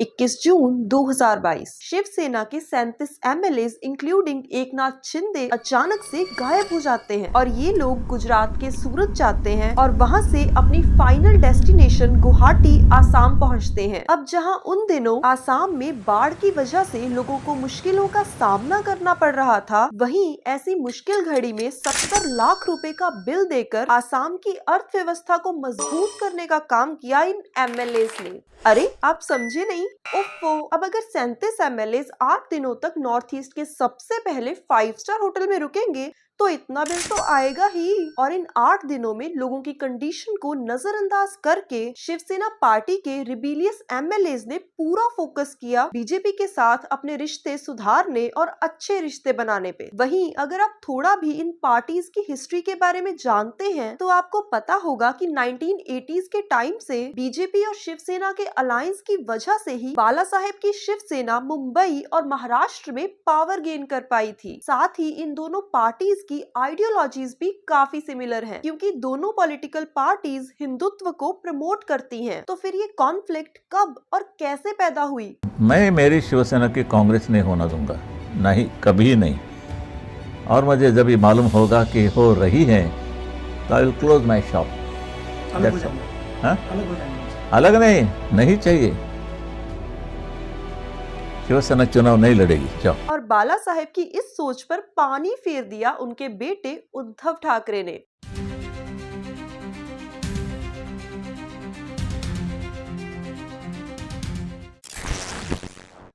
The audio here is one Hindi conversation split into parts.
21 जून 2022 शिवसेना के 37 एमएलए इंक्लूडिंग एकनाथ शिंदे अचानक से गायब हो जाते हैं और ये लोग गुजरात के सूरत जाते हैं और वहां से अपनी फाइनल डेस्टिनेशन गुवाहाटी आसाम पहुंचते हैं। अब जहां उन दिनों आसाम में बाढ़ की वजह से लोगों को मुश्किलों का सामना करना पड़ रहा था, वहीं ऐसी मुश्किल घड़ी में 70 लाख रुपए का बिल देकर आसाम की अर्थव्यवस्था को मजबूत करने का काम किया इन एमएलए ने। अरे आप समझे नहीं? ओफो, अब अगर 37 एमएलए 8 दिनों तक नॉर्थ ईस्ट के सबसे पहले 5 स्टार होटल में रुकेंगे तो इतना बिल तो आएगा ही। और इन 8 दिनों में लोगों की कंडीशन को नजरअंदाज करके शिवसेना पार्टी के रिबेलियस एमएलए ने पूरा फोकस किया बीजेपी के साथ अपने रिश्ते सुधारने और अच्छे रिश्ते बनाने पे। वहीं अगर आप थोड़ा भी इन पार्टीज की हिस्ट्री के बारे में जानते हैं तो आपको पता होगा कि 1980s के टाइम से बीजेपी और शिवसेना के अलायंस की वजह से ही बाला साहेब की शिवसेना मुंबई और महाराष्ट्र में पावर गेन कर पाई थी। साथ ही इन दोनों पार्टीज की आइडियोलॉजीज भी काफी सिमिलर हैं, क्योंकि दोनों पॉलिटिकल पार्टीज हिंदुत्व को प्रमोट करती हैं। तो फिर ये कॉन्फ्लिक्ट कब और कैसे पैदा हुई? मैं मेरी शिवसेना की कांग्रेस नहीं होना दूंगा, नहीं, कभी नहीं। और मुझे जब ये मालूम होगा कि हो रही है तो I will close my shop. अलग नहीं चाहिए। शिवसेना चुनाव नहीं लड़ेगी। जाओ। और बाला साहेब की इस सोच पर पानी फेर दिया उनके बेटे उद्धव ठाकरे ने।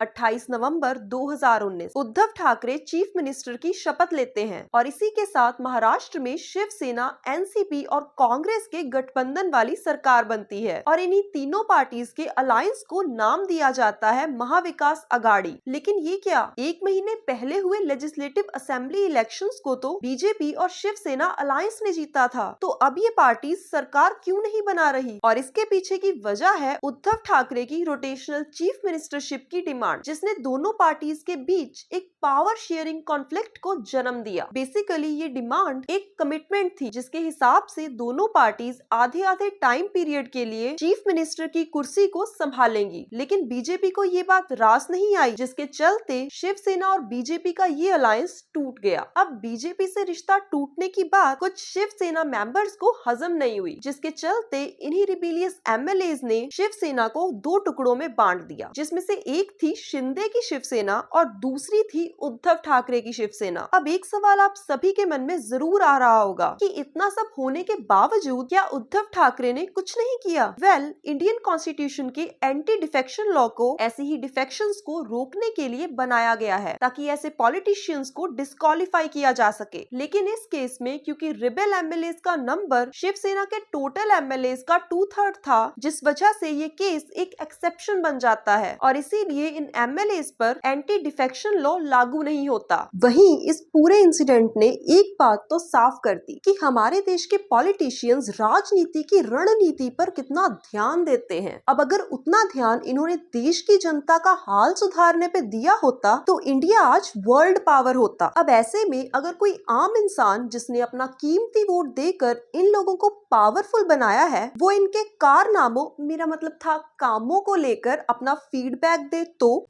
28 नवंबर 2019 उद्धव ठाकरे चीफ मिनिस्टर की शपथ लेते हैं और इसी के साथ महाराष्ट्र में शिवसेना, एनसीपी और कांग्रेस के गठबंधन वाली सरकार बनती है और इन्हीं तीनों पार्टीज के अलायंस को नाम दिया जाता है महाविकास अघाड़ी। लेकिन ये क्या, एक महीने पहले हुए लेजिस्लेटिव असेंबली इलेक्शंस को तो बीजेपी और शिवसेना अलायंस ने जीता था, तो अब ये पार्टी सरकार क्यों नहीं बना रही? और इसके पीछे की वजह है उद्धव ठाकरे की रोटेशनल चीफ मिनिस्टरशिप की डिमांड, जिसने दोनों पार्टीज के बीच एक पावर शेयरिंग कॉन्फ्लिक्ट को जन्म दिया। बेसिकली ये डिमांड एक कमिटमेंट थी जिसके हिसाब से दोनों पार्टीज आधे आधे टाइम पीरियड के लिए चीफ मिनिस्टर की कुर्सी को संभालेंगी। लेकिन बीजेपी को ये बात रास नहीं आई, जिसके चलते शिवसेना और बीजेपी का ये अलायंस टूट गया। अब बीजेपी से रिश्ता टूटने की बात कुछ शिवसेना मेंबर्स को हजम नहीं हुई, जिसके चलते इन्हीं रिबेलियस एमएलए ने शिवसेना को 2 टुकड़ों में बांट दिया, जिसमें से एक थी शिंदे की शिवसेना और दूसरी थी उद्धव ठाकरे की शिवसेना। अब एक सवाल आप सभी के मन में जरूर आ रहा होगा कि इतना सब होने के बावजूद क्या उद्धव ठाकरे ने कुछ नहीं किया? वेल, इंडियन कॉन्स्टिट्यूशन के एंटी डिफेक्शन लॉ को ऐसी ही डिफेक्शंस को रोकने के लिए बनाया गया है ताकि ऐसे पॉलिटिशियंस को डिस्क्वालीफाई किया जा सके। लेकिन इस केस में क्योंकि रिबेल एमएलए का नंबर शिवसेना के टोटल एमएलए का 2/3 था, जिस वजह से ये केस एक एक्सेप्शन बन जाता है और इसीलिए इन एमएलए पर एंटी डिफेक्शन लॉ लागू नहीं होता। वहीं इस पूरे इंसिडेंट ने एक बात तो साफ कर दी कि हमारे देश के पॉलिटिशियंस राजनीति की रणनीति पर कितना ध्यान देते हैं। अब अगर उतना ध्यान इन्होंने देश की जनता का हाल सुधारने पे दिया होता तो इंडिया आज वर्ल्ड पावर होता। अब ऐसे में अगर कोई आम इंसान जिसने अपना कीमती वोट देकर इन लोगों को पावरफुल बनाया है, वो इनके कारनामों, मेरा मतलब था कामों को लेकर अपना फीडबैक दे तो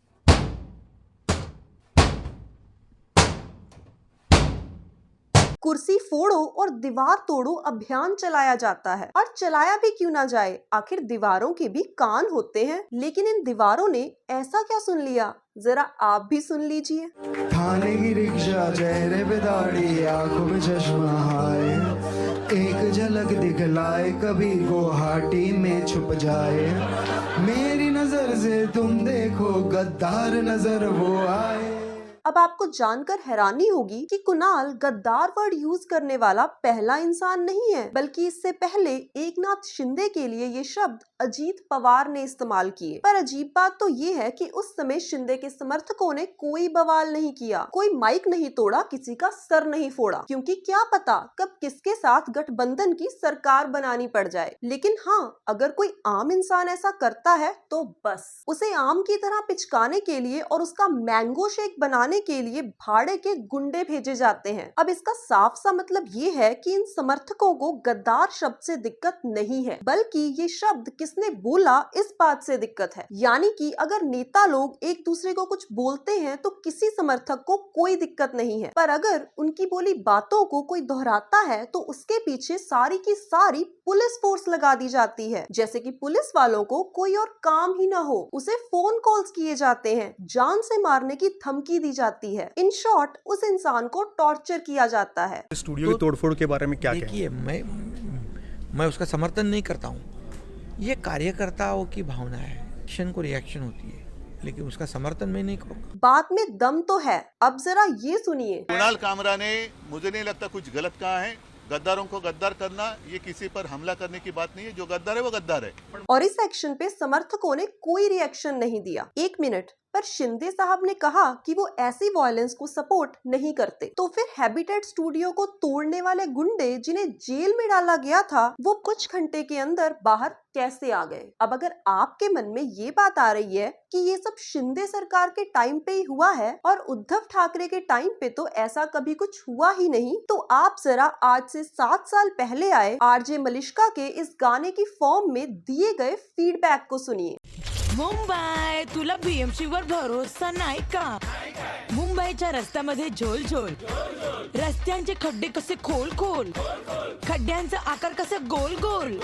कुर्सी फोड़ो और दीवार तोड़ो अभियान चलाया जाता है। और चलाया भी क्यों ना जाए, आखिर दीवारों के भी कान होते हैं। लेकिन इन दीवारों ने ऐसा क्या सुन लिया, जरा आप भी सुन लीजिए। थाने की रिक्शा, चेहरे पे दाढ़ी, आंखों में चश्मा, हाय एक झलक दिखलाए, कभी गुवाहाटी में छुप जाए, मेरी नजर से तुम देखो गद्दार नजर वो आए। अब आपको जानकर हैरानी होगी कि कुणाल गद्दार वर्ड यूज करने वाला पहला इंसान नहीं है, बल्कि इससे पहले एकनाथ शिंदे के लिए ये शब्द अजीत पवार ने इस्तेमाल किए। पर अजीब बात तो ये है कि उस समय शिंदे के समर्थकों ने कोई बवाल नहीं किया, कोई माइक नहीं तोड़ा, किसी का सर नहीं फोड़ा, क्योंकि क्या पता कब किसके साथ गठबंधन की सरकार बनानी पड़ जाए। लेकिन हाँ, अगर कोई आम इंसान ऐसा करता है तो बस उसे आम की तरह पिचकाने के लिए और उसका मैंगो शेक बनाने धमकाने के लिए भाड़े के गुंडे भेजे जाते हैं। अब इसका साफ सा मतलब ये है कि इन समर्थकों को गद्दार शब्द से दिक्कत नहीं है, बल्कि ये शब्द किसने बोला इस बात से दिक्कत है। यानी कि अगर नेता लोग एक दूसरे को कुछ बोलते हैं तो किसी समर्थक को कोई दिक्कत नहीं है, पर अगर उनकी बोली बातों को कोई दोहराता है तो उसके पीछे सारी की सारी पुलिस फोर्स लगा दी जाती है, जैसे कि पुलिस वालों को कोई और काम ही ना हो, उसे फोन कॉल्स किए जाते हैं, जान से मारने की धमकी दी जाती है। इन शॉर्ट उस इंसान को टॉर्चर किया जाता है। स्टूडियो की तोड़फोड़ के बारे में क्या कहें? देखिए, मैं उसका समर्थन नहीं करता हूँ। ये कार्यकर्ताओं की भावना है, एक्शन को रिएक्शन होती है, लेकिन उसका समर्थन मैं नहीं करूँगा। बात में दम तो है, अब जरा ये सुनिए। कुणाल कामरा ने, मुझे नहीं लगता कुछ गलत कहा है। गद्दारों को गद्दार करना ये किसी पर हमला करने की बात नहीं है, जो गद्दार है वो गद्दार है। और इस एक्शन पे समर्थकों ने कोई रिएक्शन नहीं दिया। एक मिनट, पर शिंदे साहब ने कहा कि वो ऐसी वायलेंस को सपोर्ट नहीं करते, तो फिर हैबिटेट स्टूडियो को तोड़ने वाले गुंडे जिन्हें जेल में डाला गया था, वो कुछ घंटे के अंदर बाहर कैसे आ गए? अब अगर आपके मन में ये बात आ रही है कि ये सब शिंदे सरकार के टाइम पे ही हुआ है और उद्धव ठाकरे के टाइम पे तो ऐसा कभी कुछ हुआ ही नहीं, तो आप जरा आज से 7 साल पहले आए आरजे मलिष्का के इस गाने की फॉर्म में दिए गए फीडबैक को सुनिए। मुंबई, तुला BMC वर भरोसा नाही का? मुंबईच्या रस्त्यामध्ये झोल झोल, रस्त्यांचे खड्डे कसे खोल खोल, खड्ड्यांचा आकार कसे गोल गोल,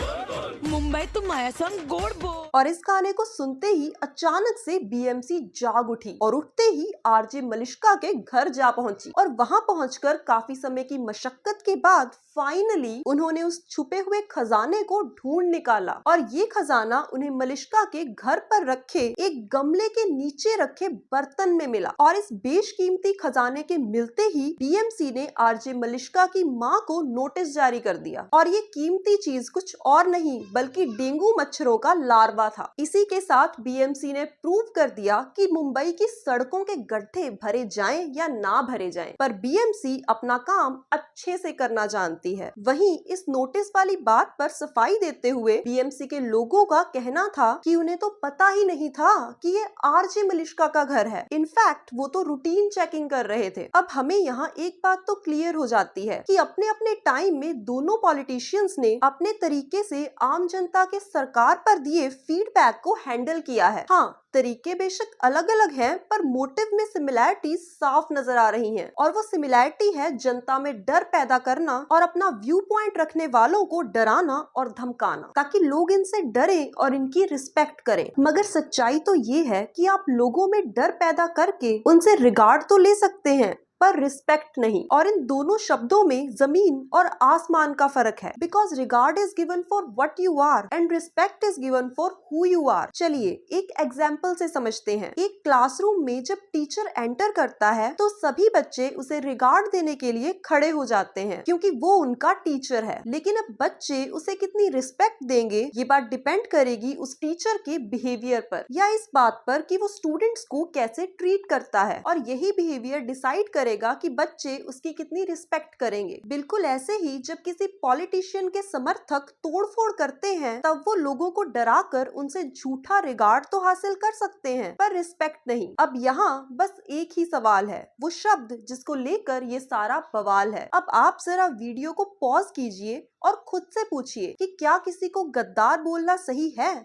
मुंबई तू माया संग गोड बोल। और इस गाने को सुनते ही अचानक से BMC जाग उठी और उठते ही आरजे मलिष्का के घर जा पहुंची और वहां पहुंचकर काफी समय की मशक्कत के बाद फाइनली उन्होंने उस छुपे हुए खजाने को ढूंढ निकाला और ये खजाना उन्हें मलिष्का के घर पर रखे एक गमले के नीचे रखे बर्तन में मिला। और इस बेशकीमती खजाने के मिलते ही BMC ने आरजे मलिष्का की मां को नोटिस जारी कर दिया और ये कीमती चीज कुछ और नहीं बल्कि डेंगू मच्छरों का लार्वा था। इसी के साथ BMC ने प्रूव कर दिया कि मुंबई की सड़कों के गड्ढे भरे जाएं या ना भरे जाएं, पर BMC अपना काम अच्छे से करना जानती है। वहीं इस नोटिस वाली बात पर सफाई देते हुए BMC के लोगों का कहना था कि उन्हें तो पता ही नहीं था कि ये आरजे मलिष्का का घर है। इनफैक्ट वो तो रूटीन चेकिंग कर रहे थे। अब हमें यहाँ एक बात तो क्लियर हो जाती है कि अपने अपने टाइम में दोनों पॉलिटिशियंस ने अपने तरीके से आम जनता के सरकार पर दिए फीडबैक को हैंडल किया है। हाँ, तरीके बेशक अलग अलग हैं, पर मोटिव में सिमिलैरिटी साफ नजर आ रही हैं और वो सिमिलैरिटी है जनता में डर पैदा करना और अपना व्यू पॉइंट रखने वालों को डराना और धमकाना ताकि लोग इनसे डरें और इनकी रिस्पेक्ट करें। मगर सच्चाई तो ये है कि आप लोगों में डर पैदा करके उनसे रिगार्ड तो ले सकते हैं पर रिस्पेक्ट नहीं, और इन दोनों शब्दों में जमीन और आसमान का फर्क है। Because regard is given for what you are and respect is given for who you are. चलिए एक एग्जाम्पल से समझते हैं। एक क्लासरूम में जब टीचर एंटर करता है तो सभी बच्चे उसे रिगार्ड देने के लिए खड़े हो जाते हैं क्योंकि वो उनका टीचर है। लेकिन अब बच्चे उसे कितनी रिस्पेक्ट देंगे ये बात डिपेंड करेगी उस टीचर के बिहेवियर पर या इस बात पर कि वो स्टूडेंट्स को कैसे ट्रीट करता है, और यही बिहेवियर डिसाइड करे कि बच्चे उसकी कितनी रिस्पेक्ट करेंगे। बिल्कुल ऐसे ही जब किसी पॉलिटिशियन के समर्थक तोड़फोड़ करते हैं तब वो लोगों को डराकर उनसे झूठा रिगार्ड तो हासिल कर सकते हैं पर रिस्पेक्ट नहीं। अब यहाँ बस एक ही सवाल है, वो शब्द जिसको लेकर ये सारा बवाल है। अब आप जरा वीडियो को पॉज कीजिए और खुद से पूछिए कि क्या किसी को गद्दार बोलना सही है?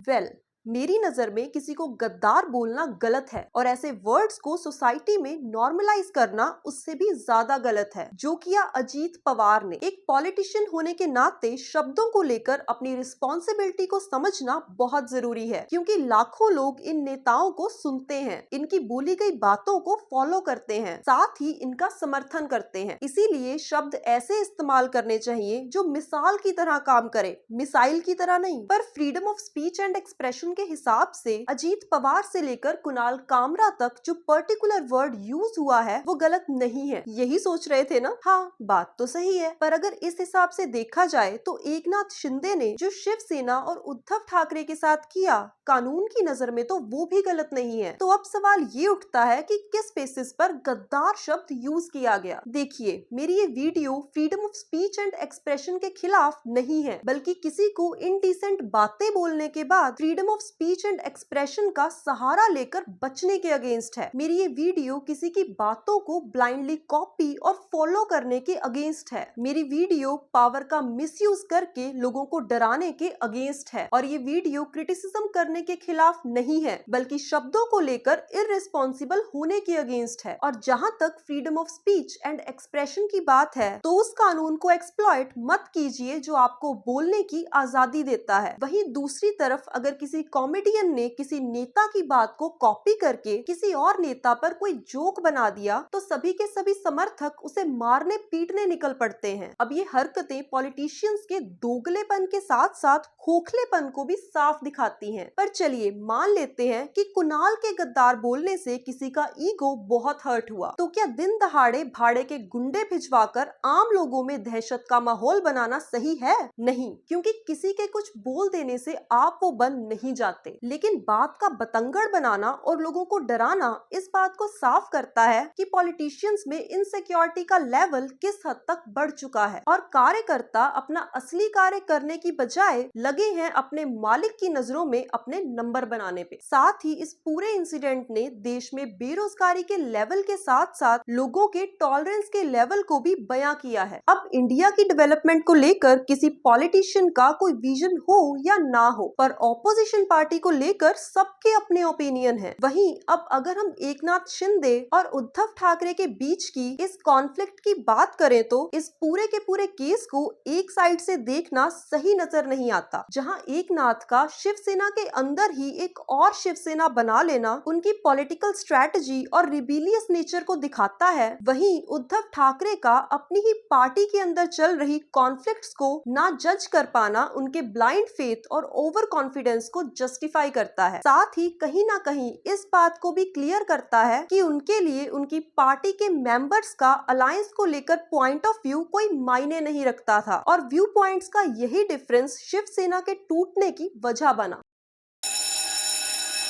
मेरी नजर में किसी को गद्दार बोलना गलत है और ऐसे वर्ड्स को सोसाइटी में नॉर्मलाइज करना उससे भी ज्यादा गलत है, जो किया अजीत पवार ने। एक पॉलिटिशियन होने के नाते शब्दों को लेकर अपनी रिस्पॉन्सिबिलिटी को समझना बहुत जरूरी है क्योंकि लाखों लोग इन नेताओं को सुनते हैं, इनकी बोली गई बातों को फॉलो करते हैं, साथ ही इनका समर्थन करते हैं। इसीलिए शब्द ऐसे इस्तेमाल करने चाहिए जो मिसाल की तरह काम करे, मिसाइल की तरह नहीं। पर freedom of speech and expression के हिसाब से अजीत पवार से लेकर कुणाल कामरा तक जो पर्टिकुलर वर्ड यूज हुआ है वो गलत नहीं है, यही सोच रहे थे ना? हाँ, बात तो सही है, पर अगर इस हिसाब से देखा जाए तो एकनाथ शिंदे ने जो शिवसेना और उद्धव ठाकरे के साथ किया कानून की नजर में तो वो भी गलत नहीं है। तो अब सवाल ये उठता है कि किस बेसिस पर गद्दार शब्द यूज किया गया। देखिए, मेरी ये video freedom of speech and expression के खिलाफ नहीं है, बल्कि किसी को इनडिसेंट बातें बोलने के बाद freedom of speech and expression का सहारा लेकर बचने के अगेंस्ट है। मेरी ये वीडियो किसी की बातों को ब्लाइंडली कॉपी और फॉलो करने के अगेंस्ट है। मेरी वीडियो पावर का मिसयूज करके लोगों को डराने के अगेंस्ट है और ये वीडियो क्रिटिसिज्म करने के खिलाफ नहीं है, बल्कि शब्दों को लेकर इररिस्पॉन्सिबल होने के अगेंस्ट है। और जहां तक freedom of speech and expression की बात है तो उस कानून को एक्सप्लॉइट मत कीजिए जो आपको बोलने की आजादी देता है। वहीं दूसरी तरफ अगर किसी कॉमेडियन ने किसी नेता की बात को कॉपी करके किसी और नेता पर कोई जोक बना दिया तो सभी के सभी समर्थक उसे मारने पीटने निकल पड़ते हैं। अब ये हरकतें पॉलिटिशियंस के दोगलेपन के साथ साथ खोखलेपन को भी साफ दिखाती हैं। पर चलिए मान लेते हैं कि कुणाल के गद्दार बोलने से किसी का ईगो बहुत हर्ट हुआ, तो क्या दिन दहाड़े भाड़े के गुंडे भिजवाकर आम लोगों में दहशत का माहौल बनाना सही है? नहीं, क्योंकि किसी के कुछ बोल देने से आप वो बन नहीं जाते। लेकिन बात का बतंगड़ बनाना और लोगों को डराना इस बात को साफ करता है कि पॉलिटिशियंस में इनसिक्योरिटी का लेवल किस हद तक बढ़ चुका है और कार्यकर्ता अपना असली कार्य करने की बजाय लगे हैं अपने मालिक की नजरों में अपने नंबर बनाने पे। साथ ही इस पूरे इंसिडेंट ने देश में बेरोजगारी के लेवल के साथ साथ लोगों के टॉलरेंस के लेवल को भी बयां किया है। अब इंडिया की डेवलपमेंट को लेकर किसी पॉलिटिशियन का कोई विजन हो या ना हो, पर ऑपोजिशन पार्टी को लेकर सबके अपने ओपिनियन है। वहीं अब अगर हम एकनाथ शिंदे और उद्धव ठाकरे के बीच की इस कॉन्फ्लिक्ट की बात करें तो इस पूरे के पूरे केस को एक साइड से देखना सही नजर नहीं आता। जहां एकनाथ का शिवसेना के अंदर ही एक और शिवसेना बना लेना उनकी पॉलिटिकल स्ट्रैटेजी और रिबेलियस नेचर को दिखाता है, वहीं उद्धव ठाकरे का अपनी ही पार्टी के अंदर चल रही कॉन्फ्लिक्ट्स को ना जज कर पाना उनके ब्लाइंड फेथ और ओवर कॉन्फिडेंस को जस्टिफाई करता है। साथ ही कहीं ना कहीं इस बात को भी क्लियर करता है कि उनके लिए उनकी पार्टी के मेंबर्स का अलायंस को लेकर पॉइंट ऑफ व्यू कोई मायने नहीं रखता था और व्यू पॉइंट्स का यही डिफरेंस शिवसेना के टूटने की वजह बना।